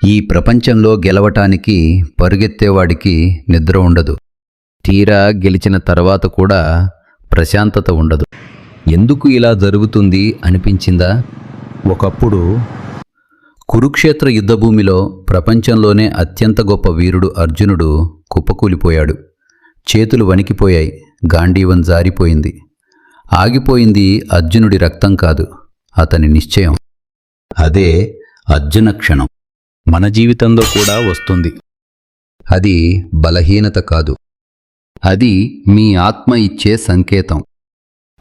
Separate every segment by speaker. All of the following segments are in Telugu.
Speaker 1: ఈ ప్రపంచంలో గెలవటానికి పరుగెత్తేవాడికి నిద్ర ఉండదు. తీరా గెలిచిన తర్వాత కూడా ప్రశాంతత ఉండదు. ఎందుకు ఇలా జరుగుతుంది అనిపించిందా? ఒకప్పుడు కురుక్షేత్ర యుద్ధభూమిలో ప్రపంచంలోనే అత్యంత గొప్ప వీరుడు అర్జునుడు కుప్పకూలిపోయాడు. చేతులు వణికిపోయాయి, గాంధీవం జారిపోయింది. ఆగిపోయింది అర్జునుడి రక్తం కాదు, అతని నిశ్చయం. అదే అర్జున క్షణం. మన జీవితంలో కూడా వస్తుంది. అది బలహీనత కాదు, అది మీ ఆత్మ ఇచ్చే సంకేతం.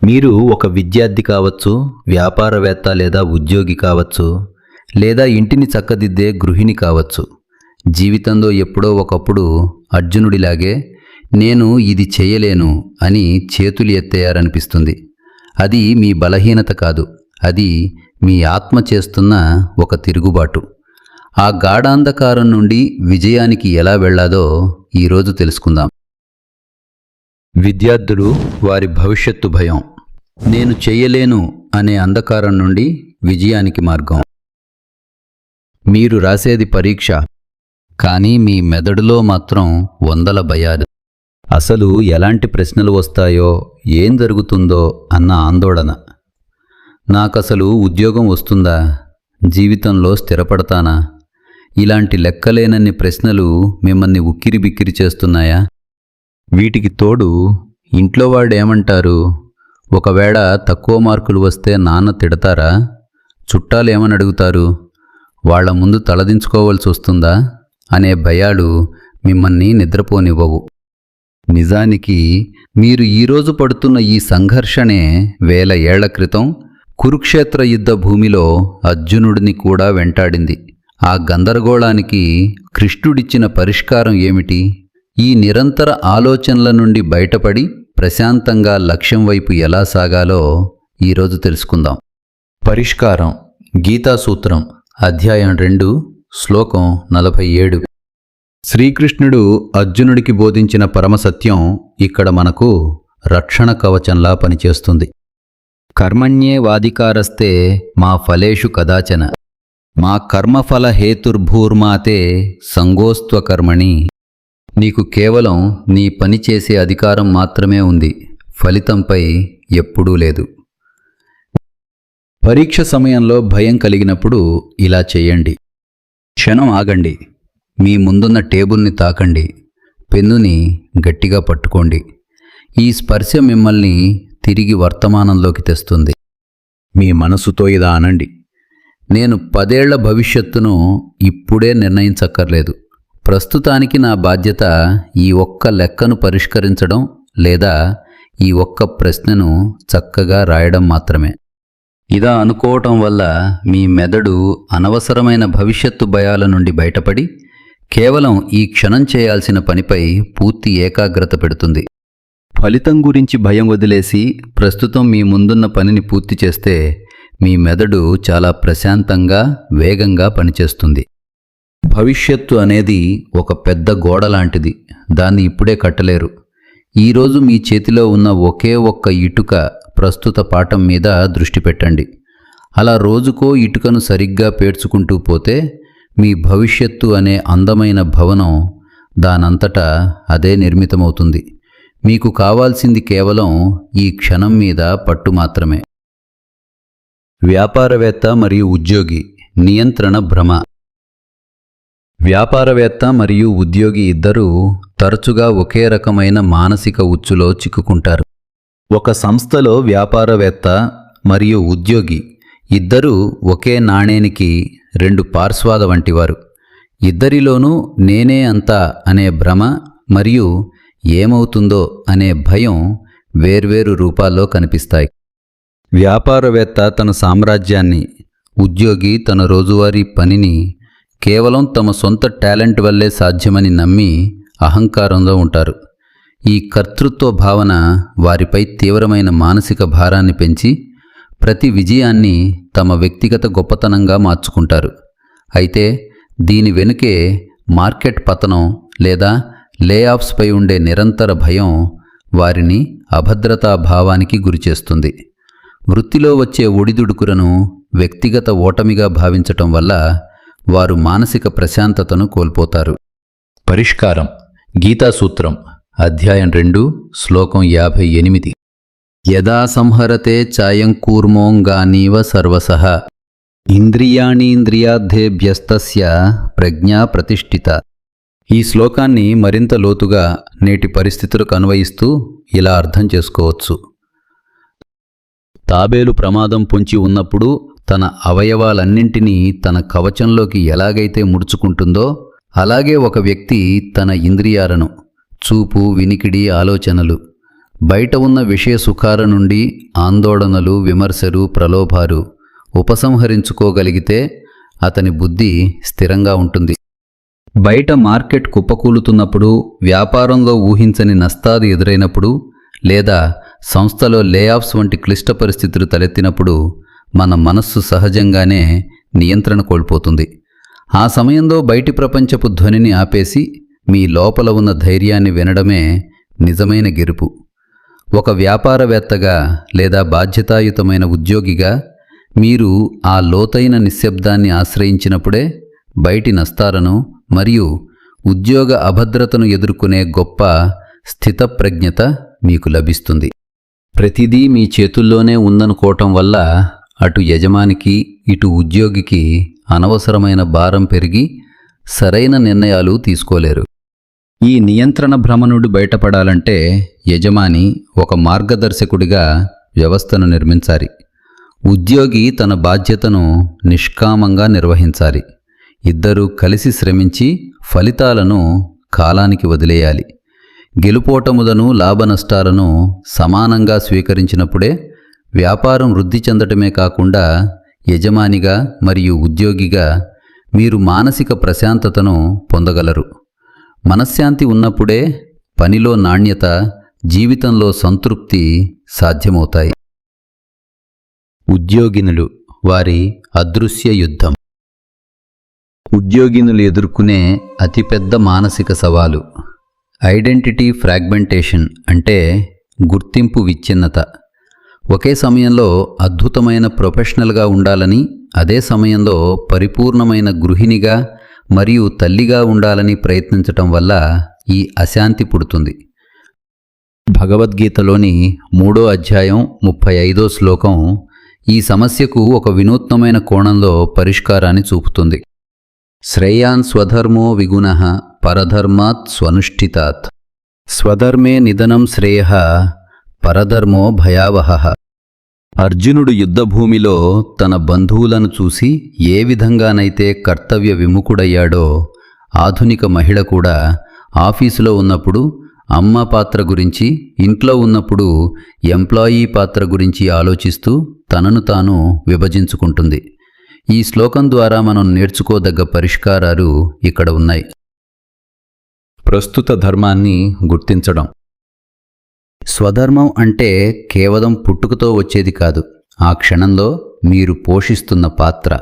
Speaker 1: మీరు ఒక విద్యార్థి కావచ్చు, వ్యాపారవేత్త లేదా ఉద్యోగి కావచ్చు, లేదా ఇంటిని చక్కదిద్దే గృహిణి కావచ్చు. జీవితంలో ఎప్పుడో ఒకప్పుడు అర్జునుడిలాగే నేను ఇది చేయలేను అని చేతులు ఎత్తేయారనిపిస్తుంది. అది మీ బలహీనత కాదు, అది మీ ఆత్మ చేస్తున్న ఒక తిరుగుబాటు. ఆ గాఢాంధకారం నుండి విజయానికి ఎలా వెళ్లాదో ఈరోజు తెలుసుకుందాం. విద్యార్థులు, వారి భవిష్యత్తు భయం. నేను చెయ్యలేను అనే అంధకారం నుండి విజయానికి మార్గం. మీరు రాసేది పరీక్ష, కానీ మీ మెదడులో మాత్రం వందల భయాలు. అసలు ఎలాంటి ప్రశ్నలు వస్తాయో, ఏం జరుగుతుందో అన్న ఆందోళన. నాకసలు ఉద్యోగం వస్తుందా? జీవితంలో స్థిరపడతానా? ఇలాంటి లెక్కలేనన్ని ప్రశ్నలు మిమ్మల్ని ఉక్కిరిబిక్కిరి చేస్తున్నాయా? వీటికి తోడు ఇంట్లో వాడేమంటారు? ఒకవేళ తక్కువ మార్కులు వస్తే నాన్న తిడతారా? చుట్టాలు ఏమని అడుగుతారు? వాళ్ల ముందు తలదించుకోవాల్సి వస్తుందా అనే భయాలు మిమ్మల్ని నిద్రపోనివ్వవు. నిజానికి మీరు ఈరోజు పడుతున్న ఈ సంఘర్షణే 1000 ఏళ్ల క్రితం కురుక్షేత్ర యుద్ధ భూమిలో అర్జునుడిని కూడా వెంటాడింది. ఆ గందరగోళానికి కృష్ణుడిచ్చిన పరిష్కారం ఏమిటి? ఈ నిరంతర ఆలోచనల నుండి బయటపడి ప్రశాంతంగా లక్ష్యం వైపు ఎలా సాగాలో ఈరోజు తెలుసుకుందాం. పరిష్కారం. గీతాసూత్రం, అధ్యాయం 2, శ్లోకం 47. శ్రీకృష్ణుడు అర్జునుడికి బోధించిన పరమసత్యం ఇక్కడ మనకు రక్షణ కవచంలా పనిచేస్తుంది. కర్మణ్యేవాధికారస్తే మా ఫలేషు కదాచన మా కర్మఫల హేతుర్భూర్మాతే సంగోస్త్వకర్మణి. నీకు కేవలం నీ పని చేసే అధికారం మాత్రమే ఉంది, ఫలితంపై ఎప్పుడూ లేదు. పరీక్ష సమయంలో భయం కలిగినప్పుడు ఇలా చేయండి. క్షణం ఆగండి, మీ ముందున్న టేబుల్ని తాకండి, పెన్నుని గట్టిగా పట్టుకోండి. ఈ స్పర్శ మిమ్మల్ని తిరిగి వర్తమానంలోకి తెస్తుంది. మీ మనసుతో ఇలా అనండి: నేను 10 ఏళ్ల భవిష్యత్తును ఇప్పుడే నిర్ణయించక్కర్లేదు. ప్రస్తుతానికి నా బాధ్యత ఈ ఒక్క లెక్కను పరిష్కరించడం లేదా ఈ ఒక్క ప్రశ్నను చక్కగా రాయడం మాత్రమే. ఇలా అనుకోవటం వల్ల మీ మెదడు అనవసరమైన భవిష్యత్తు భయాల నుండి బయటపడి కేవలం ఈ క్షణం చేయాల్సిన పనిపై పూర్తి ఏకాగ్రత పెడుతుంది. ఫలితం గురించి భయం వదిలేసి ప్రస్తుతం మీ ముందున్న పనిని పూర్తి చేస్తే మీ మెదడు చాలా ప్రశాంతంగా, వేగంగా పనిచేస్తుంది. భవిష్యత్తు అనేది ఒక పెద్ద గోడ లాంటిది, దాన్ని ఇప్పుడే కట్టలేరు. ఈరోజు మీ చేతిలో ఉన్న ఒకే ఒక్క ఇటుక ప్రస్తుత పాఠం మీద దృష్టి పెట్టండి. అలా రోజుకో ఇటుకను సరిగ్గా పేర్చుకుంటూ పోతే మీ భవిష్యత్తు అనే అందమైన భవనం దానంతటా అదే నిర్మితమవుతుంది. మీకు కావాల్సింది కేవలం ఈ క్షణం మీద పట్టు మాత్రమే. వ్యాపారవేత్త మరియు ఉద్యోగి నియంత్రణ భ్రమ. వ్యాపారవేత్త మరియు ఉద్యోగి ఇద్దరూ తరచుగా ఒకే రకమైన మానసిక ఉచ్చులో చిక్కుకుంటారు. ఒక సంస్థలో వ్యాపారవేత్త మరియు ఉద్యోగి ఇద్దరూ ఒకే నాణేనికి 2 పార్శ్వాల వంటివారు. ఇద్దరిలోనూ నేనే అంతా అనే భ్రమ మరియు ఏమవుతుందో అనే భయం వేర్వేరు రూపాల్లో కనిపిస్తాయి. వ్యాపారవేత్త తన సామ్రాజ్యాన్ని, ఉద్యోగి తన రోజువారీ పనిని కేవలం తమ సొంత టాలెంట్ వల్లే సాధ్యమని నమ్మి అహంకారంలో ఉంటారు. ఈ కర్తృత్వ భావన వారిపై తీవ్రమైన మానసిక భారాన్ని పెంచి ప్రతి విజయాన్ని తమ వ్యక్తిగత గొప్పతనంగా మార్చుకుంటారు. అయితే దీని వెనుకే మార్కెట్ పతనం లేదా లేఆఫ్స్పై ఉండే నిరంతర భయం వారిని అభద్రతా భావానికి గురిచేస్తుంది. వృత్తిలో వచ్చే ఒడిదుడుకులను వ్యక్తిగత ఓటమిగా భావించటం వల్ల వారు మానసిక ప్రశాంతతను కోల్పోతారు. పరిష్కారం. గీతాసూత్రం అధ్యాయం 2 శ్లోకం 58. యదా సంహరతే చాయం కూర్మోంగానీవ సర్వసః ఇంద్రియాణీంద్రియార్థేభ్యస్తస్య ప్రజ్ఞా ప్రతిష్ఠిత. ఈ శ్లోకాన్ని మరింత లోతుగా నేటి పరిస్థితులకు అన్వయిస్తూ ఇలా అర్థం చేసుకోవచ్చు. తాబేలు ప్రమాదం పొంచి ఉన్నప్పుడు తన అవయవాలన్నింటినీ తన కవచంలోకి ఎలాగైతే ముడుచుకుంటుందో అలాగే ఒక వ్యక్తి తన ఇంద్రియాలను, చూపు, వినికిడి, ఆలోచనలు, బయట ఉన్న విషయ సుఖాల నుండి ఆందోళనలు, విమర్శలు, ప్రలోభాలు ఉపసంహరించుకోగలిగితే అతని బుద్ధి స్థిరంగా ఉంటుంది. బయట మార్కెట్ కుప్పకూలుతున్నప్పుడు, వ్యాపారంలో ఊహించని నష్టాలు ఎదురైనప్పుడు, లేదా సంస్థలో లేఆఫ్స్ వంటి క్లిష్ట పరిస్థితులు తలెత్తినప్పుడు మన మనస్సు సహజంగానే నియంత్రణ కోల్పోతుంది. ఆ సమయంలో బయటి ప్రపంచపు ధ్వనిని ఆపేసి మీ లోపల ఉన్న ధైర్యాన్ని వినడమే నిజమైన గెలుపు. ఒక వ్యాపారవేత్తగా లేదా బాధ్యతాయుతమైన ఉద్యోగిగా మీరు ఆ లోతైన నిశ్శబ్దాన్ని ఆశ్రయించినప్పుడే బయటి నష్టాలను మరియు ఉద్యోగ అభద్రతను ఎదుర్కొనే గొప్ప స్థితప్రజ్ఞత మీకు లభిస్తుంది. ప్రతిదీ మీ చేతుల్లోనే ఉందనుకోవటం వల్ల అటు యజమానికి ఇటు ఉద్యోగికి అనవసరమైన భారం పెరిగి సరైన నిర్ణయాలు తీసుకోలేరు. ఈ నియంత్రణ భ్రమ నుండి బయటపడాలంటే యజమాని ఒక మార్గదర్శకుడిగా వ్యవస్థను నిర్మించాలి. ఉద్యోగి తన బాధ్యతను నిష్కామంగా నిర్వహించాలి. ఇద్దరూ కలిసి శ్రమించి ఫలితాలను కాలానికి వదిలేయాలి. గెలుపోటములను, లాభనష్టాలను సమానంగా స్వీకరించినప్పుడే వ్యాపారం వృద్ధి చెందటమే కాకుండా యజమానిగా మరియు ఉద్యోగిగా మీరు మానసిక ప్రశాంతతను పొందగలరు. మనశ్శాంతి ఉన్నప్పుడే పనిలో నాణ్యత, జీవితంలో సంతృప్తి సాధ్యమవుతాయి. ఉద్యోగినులు, వారి అదృశ్య యుద్ధం. ఉద్యోగినులు ఎదుర్కొనే అతిపెద్ద మానసిక సవాలు ఐడెంటిటీ ఫ్రాగ్మెంటేషన్, అంటే గుర్తింపు విచ్ఛిన్నత. ఒకే సమయంలో అద్భుతమైన ప్రొఫెషనల్గా ఉండాలని, అదే సమయంలో పరిపూర్ణమైన గృహిణిగా మరియు తల్లిగా ఉండాలని ప్రయత్నించటం వల్ల ఈ అశాంతి పుడుతుంది. భగవద్గీతలోని 3వ అధ్యాయం 35వ శ్లోకం ఈ సమస్యకు ఒక వినూత్నమైన కోణంలో పరిష్కారాన్ని చూపుతుంది. శ్రేయాన్ స్వధర్మో విగుణః పరధర్మాత్ స్వనుష్ఠితాత్. స్వధర్మే నిధనం శ్రేయః పరధర్మో భయావహః. అర్జునుడు యుద్ధభూమిలో తన బంధువులను చూసి ఏ విధంగానైతే కర్తవ్య విముఖుడయ్యాడో, ఆధునిక మహిళ కూడా ఆఫీసులో ఉన్నప్పుడు అమ్మ పాత్ర గురించి, ఇంట్లో ఉన్నప్పుడు ఎంప్లాయీ పాత్ర గురించి ఆలోచిస్తూ తనను తాను విభజించుకుంటుంది. ఈ శ్లోకం ద్వారా మనం నేర్చుకోదగ్గ పరిష్కారాలు ఇక్కడ ఉన్నాయి. ప్రస్తుత ధర్మాన్ని గుర్తించడం. స్వధర్మం అంటే కేవలం పుట్టుకతో వచ్చేది కాదు, ఆ క్షణంలో మీరు పోషిస్తున్న పాత్ర.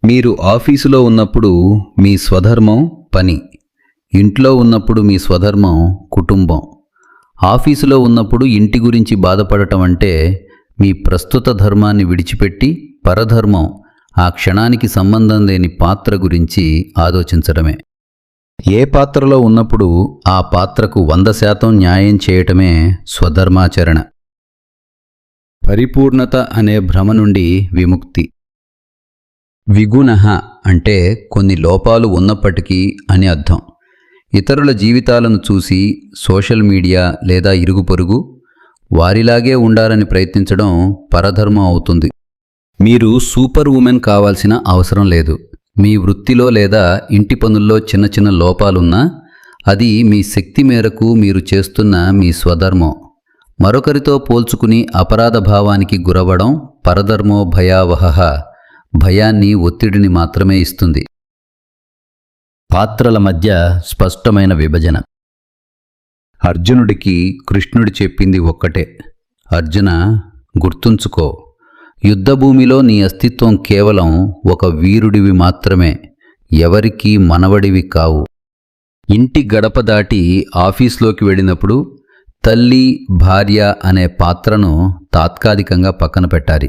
Speaker 1: మీరు ఆఫీసులో ఉన్నప్పుడు మీ స్వధర్మం పని, ఇంట్లో ఉన్నప్పుడు మీ స్వధర్మం కుటుంబం. ఆఫీసులో ఉన్నప్పుడు ఇంటి గురించి బాధపడటం అంటే మీ ప్రస్తుత ధర్మాన్ని విడిచిపెట్టి పరధర్మం, ఆ క్షణానికి సంబంధం లేని పాత్ర గురించి ఆలోచించడమే. ఏ పాత్రలో ఉన్నప్పుడు ఆ పాత్రకు 100% న్యాయం చేయటమే స్వధర్మాచరణ. పరిపూర్ణత అనే భ్రమ నుండి విముక్తి. విగుణః అంటే కొన్ని లోపాలు ఉన్నప్పటికీ అని అర్థం. ఇతరుల జీవితాలను చూసి సోషల్ మీడియా లేదా ఇరుగు పొరుగు వారిలాగే ఉండాలని ప్రయత్నించడం పరధర్మం అవుతుంది. మీరు సూపర్ ఉమెన్ కావాల్సిన అవసరం లేదు. మీ వృత్తిలో లేదా ఇంటి పనుల్లో చిన్న చిన్న లోపాలున్నా అది మీ శక్తి మేరకు మీరు చేస్తున్న మీ స్వధర్మం. మరొకరితో పోల్చుకుని అపరాధ భావానికి గురవడం పరధర్మో భయావహః, భయాన్ని, ఒత్తిడిని మాత్రమే ఇస్తుంది. పాత్రల మధ్య స్పష్టమైన విభజన. అర్జునుడికి కృష్ణుడు చెప్పింది ఒక్కటే, అర్జున గుర్తుంచుకో, యుద్ధభూమిలో నీ అస్తిత్వం కేవలం ఒక వీరుడివి మాత్రమే, ఎవరికీ మనవడివి కావు. ఇంటి గడప దాటి ఆఫీస్లోకి వెళ్ళినప్పుడు తల్లి, భార్య అనే పాత్రను తాత్కాలికంగా పక్కన పెట్టాలి.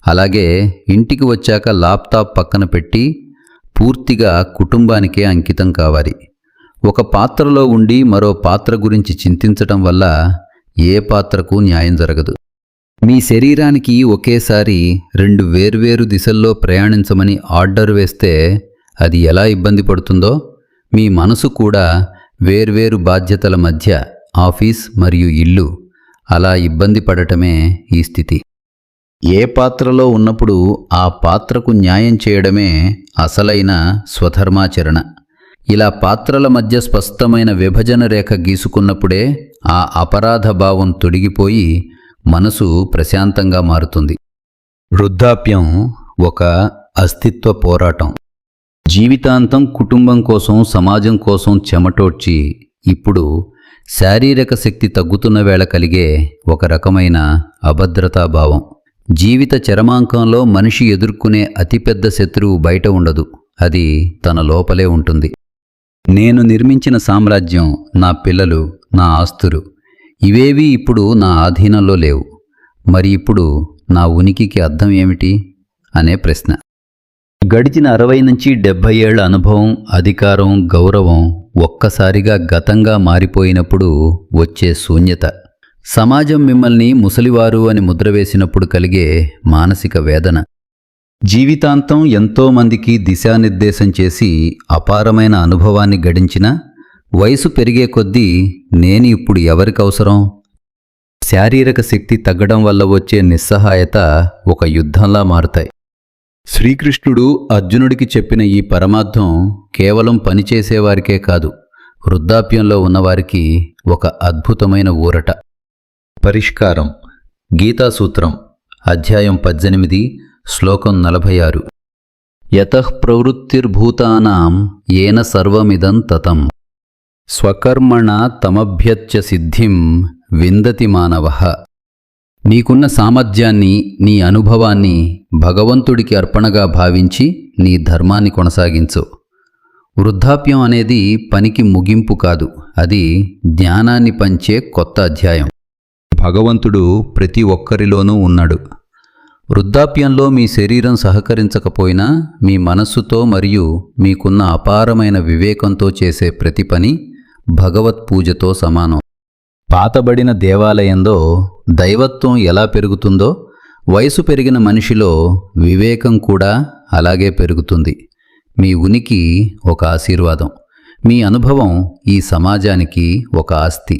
Speaker 1: అలాగే ఇంటికి వచ్చాక ల్యాప్టాప్ పక్కన పెట్టి పూర్తిగా కుటుంబానికే అంకితం కావాలి. ఒక పాత్రలో ఉండి మరో పాత్ర గురించి చింతించటం వల్ల ఏ పాత్రకు న్యాయం జరగదు. మీ శరీరానికి ఒకేసారి 2 వేర్వేరు దిశల్లో ప్రయాణించమని ఆర్డర్ వేస్తే అది ఎలా ఇబ్బంది పడుతుందో, మీ మనసు కూడా వేర్వేరు బాధ్యతల మధ్య ఆఫీస్ మరియు ఇల్లు అలా ఇబ్బంది పడటమే ఈ స్థితి. ఏ పాత్రలో ఉన్నప్పుడు ఆ పాత్రకు న్యాయం చేయడమే అసలైన స్వధర్మాచరణ. ఇలా పాత్రల మధ్య స్పష్టమైన విభజన రేఖ గీసుకున్నప్పుడే ఆ అపరాధ భావం తొలగిపోయి మనసు ప్రశాంతంగా మారుతుంది. వృద్ధాప్యం ఒక అస్తిత్వ పోరాటం. జీవితాంతం కుటుంబం కోసం, సమాజం కోసం చెమటోడ్చి ఇప్పుడు శారీరక శక్తి తగ్గుతున్న వేళ కలిగే ఒక రకమైన అభద్రతాభావం. జీవిత చరమాంకంలో మనిషి ఎదుర్కొనే అతిపెద్ద శత్రువు బయట ఉండదు, అది తన లోపలే ఉంటుంది. నేను నిర్మించిన సామ్రాజ్యం, నా పిల్లలు, నా ఆస్తులు ఇవేవీ ఇప్పుడు నా ఆధీనంలో లేవు. మరి ఇప్పుడు నా ఉనికికి అర్థం ఏమిటి అనే ప్రశ్న. గడిచిన 60 నుంచి 70 ఏళ్ల అనుభవం, అధికారం, గౌరవం ఒక్కసారిగా గతంగా మారిపోయినప్పుడు వచ్చే శూన్యత. సమాజం మిమ్మల్ని ముసలివారు అని ముద్ర వేసినప్పుడు కలిగే మానసిక వేదన. జీవితాంతం ఎంతోమందికి దిశానిర్దేశం చేసి అపారమైన అనుభవాన్ని గడించిన వయసు పెరిగే కొద్దీ నేను ఇప్పుడు ఎవరికవసరం? శారీరక శక్తి తగ్గడం వల్ల వచ్చే నిస్సహాయత ఒక యుద్ధంలా మారుతాయి. శ్రీకృష్ణుడు అర్జునుడికి చెప్పిన ఈ పరమార్థం కేవలం పనిచేసేవారికే కాదు, వృద్ధాప్యంలో ఉన్నవారికి ఒక అద్భుతమైన ఊరట. పరిష్కారం. గీతాసూత్రం అధ్యాయం 18 శ్లోకం 46. యతః ప్రవృత్తిర్భూతానాం ఏన సర్వమిదం తతం స్వకర్మణ తమభ్యత్య సిద్ధిం విందతి మానవః. నీకున్న సామర్థ్యాన్ని, నీ అనుభవాన్ని భగవంతుడికి అర్పణగా భావించి నీ ధర్మాన్ని కొనసాగించు. వృద్ధాప్యం అనేది పనికి ముగింపు కాదు, అది జ్ఞానాన్ని పంచే కొత్త అధ్యాయం. భగవంతుడు ప్రతి ఒక్కరిలోనూ ఉన్నాడు. వృద్ధాప్యంలో మీ శరీరం సహకరించకపోయినా మీ మనస్సుతో మరియు మీకున్న అపారమైన వివేకంతో చేసే ప్రతి పని భగవత్ పూజతో సమానం. పాతబడిన దేవాలయంలో దైవత్వం ఎలా పెరుగుతుందో వయసు పెరిగిన మనిషిలో వివేకం కూడా అలాగే పెరుగుతుంది. మీ ఉనికి ఒక ఆశీర్వాదం, మీ అనుభవం ఈ సమాజానికి ఒక ఆస్తి.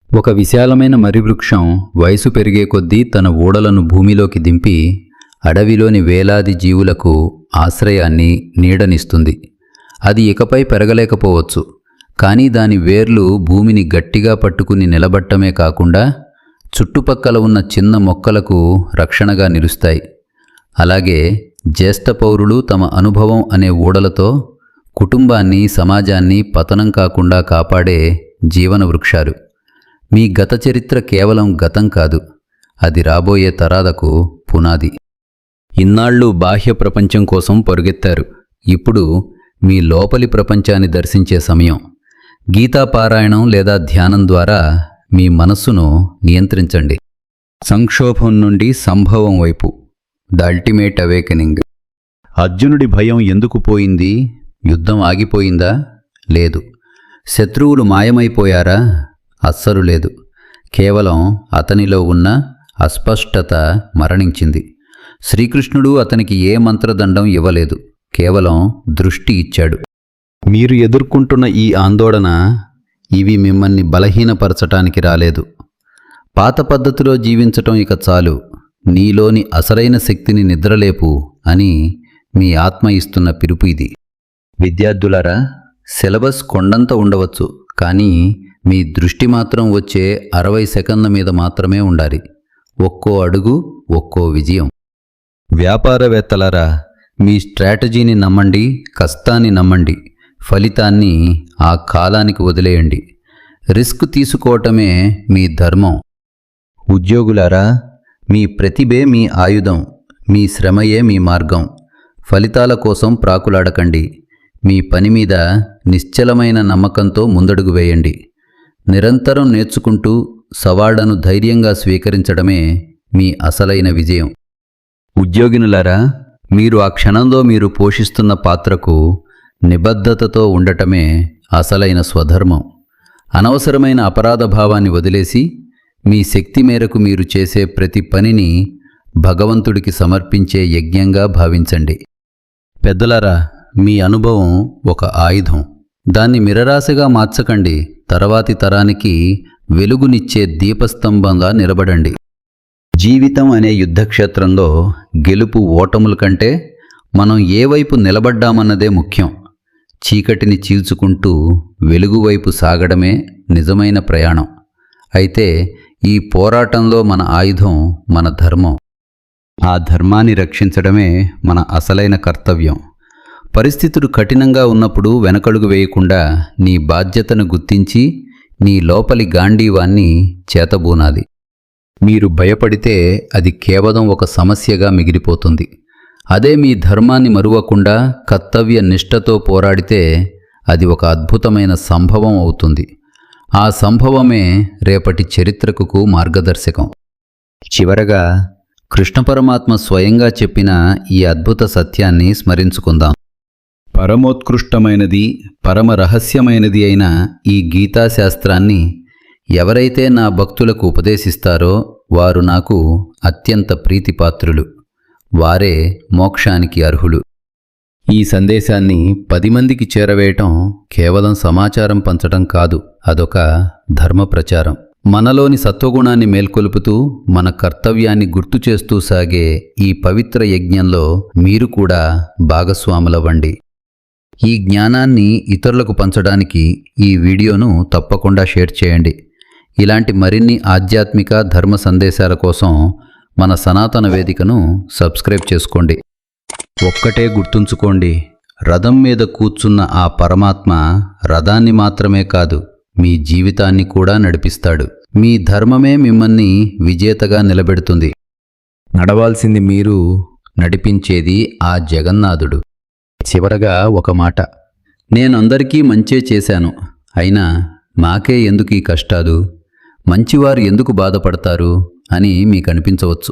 Speaker 1: ఒక విశాలమైన మర్రి వృక్షం వయసు పెరిగే కొద్దీ తన ఊడలను భూమిలోకి దింపి అడవిలోని వేలాది జీవులకు ఆశ్రయాన్ని, నీడనిస్తుంది. అది ఇకపై పెరగలేకపోవచ్చు, కానీ దాని వేర్లు భూమిని గట్టిగా పట్టుకుని నిలబట్టమే కాకుండా చుట్టుపక్కల ఉన్న చిన్న మొక్కలకు రక్షణగా నిలుస్తాయి. అలాగే జ్యేష్ఠ పౌరులు తమ అనుభవం అనే ఊడలతో కుటుంబాన్ని, సమాజాన్ని పతనం కాకుండా కాపాడే జీవన వృక్షాలు. మీ గత చరిత్ర కేవలం గతం కాదు, అది రాబోయే తరాలకు పునాది. ఇన్నాళ్ళు బాహ్య ప్రపంచం కోసం పరుగెత్తారు, ఇప్పుడు మీ లోపలి ప్రపంచాన్ని దర్శించే సమయం. గీతాపారాయణం లేదా ధ్యానం ద్వారా మీ మనస్సును నియంత్రించండి. సంక్షోభం నుండి సంభవం వైపు, ద అల్టిమేట్ అవేకెనింగ్. అర్జునుడి భయం ఎందుకు పోయింది? యుద్ధం ఆగిపోయిందా? లేదు. శత్రువులు మాయమైపోయారా? అస్సలు లేదు. కేవలం అతనిలో ఉన్న అస్పష్టత మరణించింది. శ్రీకృష్ణుడు అతనికి ఏ మంత్రదండం ఇవ్వలేదు, కేవలం దృష్టి ఇచ్చాడు. మీరు ఎదుర్కొంటున్న ఈ ఆందోళన, ఇవి మిమ్మల్ని బలహీనపరచటానికి రాలేదు. పాత పద్ధతిలో జీవించటం ఇక చాలు, నీలోని అసలైన శక్తిని నిద్రలేపు అని మీ ఆత్మ ఇస్తున్న పిలుపు ఇది. విద్యార్థులారా, సిలబస్ కొండంత ఉండవచ్చు, కానీ మీ దృష్టి మాత్రం వచ్చే 60 సెకన్ల మీద మాత్రమే ఉండాలి. ఒక్కో అడుగు, ఒక్కో విజయం. వ్యాపారవేత్తలారా, మీ స్ట్రాటజీని నమ్మండి, కష్టాన్ని నమ్మండి, ఫలితాన్ని ఆ కాలానికి వదిలేయండి. రిస్క్ తీసుకోవటమే మీ ధర్మం. ఉద్యోగులారా, మీ ప్రతిభే మీ ఆయుధం, మీ శ్రమయే మీ మార్గం. ఫలితాల కోసం ప్రాకులాడకండి, మీ పని మీద నిశ్చలమైన నమ్మకంతో ముందడుగు వేయండి. నిరంతరం నేర్చుకుంటూ సవాళ్లను ధైర్యంగా స్వీకరించడమే మీ అసలైన విజయం. ఉద్యోగినులారా, మీరు ఆ క్షణంలో మీరు పోషిస్తున్న పాత్రకు నిబద్ధతతో ఉండటమే అసలైన స్వధర్మం. అనవసరమైన అపరాధ భావాన్ని వదిలేసి మీ శక్తి మేరకు మీరు చేసే ప్రతి పనిని భగవంతుడికి సమర్పించే యజ్ఞంగా భావించండి. పెద్దలారా, మీ అనుభవం ఒక ఆయుధం. దాన్ని మిరరాశగా మార్చకండి. తర్వాతి తరానికి వెలుగునిచ్చే దీపస్తంభంగా నిలబడండి. జీవితం అనే యుద్ధక్షేత్రంలో గెలుపు ఓటముల కంటే మనం ఏ వైపు నిలబడ్డామన్నదే ముఖ్యం. చీకటిని చీల్చుకుంటూ వెలుగు వైపు సాగడమే నిజమైన ప్రయాణం. అయితే ఈ పోరాటంలో మన ఆయుధం మన ధర్మం. ఆ ధర్మాన్ని రక్షించడమే మన అసలైన కర్తవ్యం. పరిస్థితులు కఠినంగా ఉన్నప్పుడు వెనకడుగు వేయకుండా నీ బాధ్యతను గుర్తించి నీ లోపలి గాంధీవాన్ని చేతబూనాలి. మీరు భయపడితే అది కేవలం ఒక సమస్యగా మిగిలిపోతుంది. అదే మీ ధర్మాన్ని మరువకుండా కర్తవ్య నిష్ఠతో పోరాడితే అది ఒక అద్భుతమైన సంభవం అవుతుంది. ఆ సంభవమే రేపటి చరిత్రకు మార్గదర్శకం. చివరగా కృష్ణ పరమాత్మ స్వయంగా చెప్పిన ఈ అద్భుత సత్యాన్ని స్మరించుకుందాం. పరమోత్కృష్టమైనది, పరమ రహస్యమైనది అయిన ఈ గీతాశాస్త్రాన్ని ఎవరైతే నా భక్తులకు ఉపదేశిస్తారో వారు నాకు అత్యంత ప్రీతిపాత్రులు. వారే మోక్షానికి అర్హులు. ఈ సందేశాన్ని 10 మందికి చేరవేయటం కేవలం సమాచారం పంచడం కాదు, అదొక ధర్మ ప్రచారం. మనలోని సత్వగుణాన్ని మేల్కొలుపుతూ మన కర్తవ్యాన్ని గుర్తు చేస్తూ సాగే ఈ పవిత్ర యజ్ఞంలో మీరు కూడా భాగస్వాములవ్వండి. ఈ జ్ఞానాన్ని ఇతరులకు పంచడానికి ఈ వీడియోను తప్పకుండా షేర్ చేయండి. ఇలాంటి మరిన్ని ఆధ్యాత్మిక ధర్మ సందేశాల కోసం మన సనాతన వేదికను సబ్స్క్రైబ్ చేసుకోండి. ఒక్కటే గుర్తుంచుకోండి, రథం మీద కూర్చున్న ఆ పరమాత్మ రథాన్ని మాత్రమే కాదు, మీ జీవితాన్ని కూడా నడిపిస్తాడు. మీ ధర్మమే మిమ్మల్ని విజేతగా నిలబెడుతుంది. నడవాల్సింది మీరు, నడిపించేది ఆ జగన్నాథుడు. చివరగా ఒక మాట. నేను అందరికీ మంచే చేశాను, అయినా మాకే ఎందుకు ఈ కష్టాలు, మంచివారు ఎందుకు బాధపడతారు అని మీకు అనిపించవచ్చు.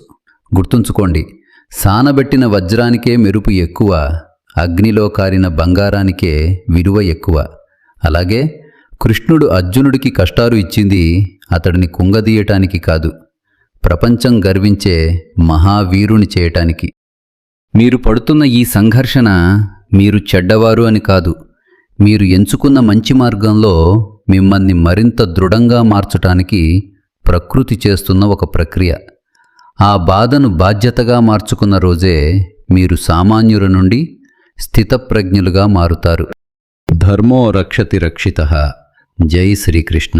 Speaker 1: గుర్తుంచుకోండి, సానబెట్టిన వజ్రానికే మెరుపు ఎక్కువ, అగ్నిలో కారిన బంగారానికే విలువ ఎక్కువ. అలాగే కృష్ణుడు అర్జునుడికి కష్టాలు ఇచ్చింది అతడిని కుంగదీయటానికి కాదు, ప్రపంచం గర్వించే మహావీరుని చేయటానికి. మీరు పడుతున్న ఈ సంఘర్షణ మీరు చెడ్డవారు అని కాదు, మీరు ఎంచుకున్న మంచి మార్గంలో మిమ్మల్ని మరింత దృఢంగా మార్చటానికి ప్రకృతి చేస్తున్న ఒక ప్రక్రియ. ఆ బాధను బాధ్యతగా మార్చుకున్న రోజే మీరు సామాన్యుల నుండి స్థితప్రజ్ఞులుగా మారుతారు. ధర్మో రక్షతి రక్షితః. జై శ్రీకృష్ణ.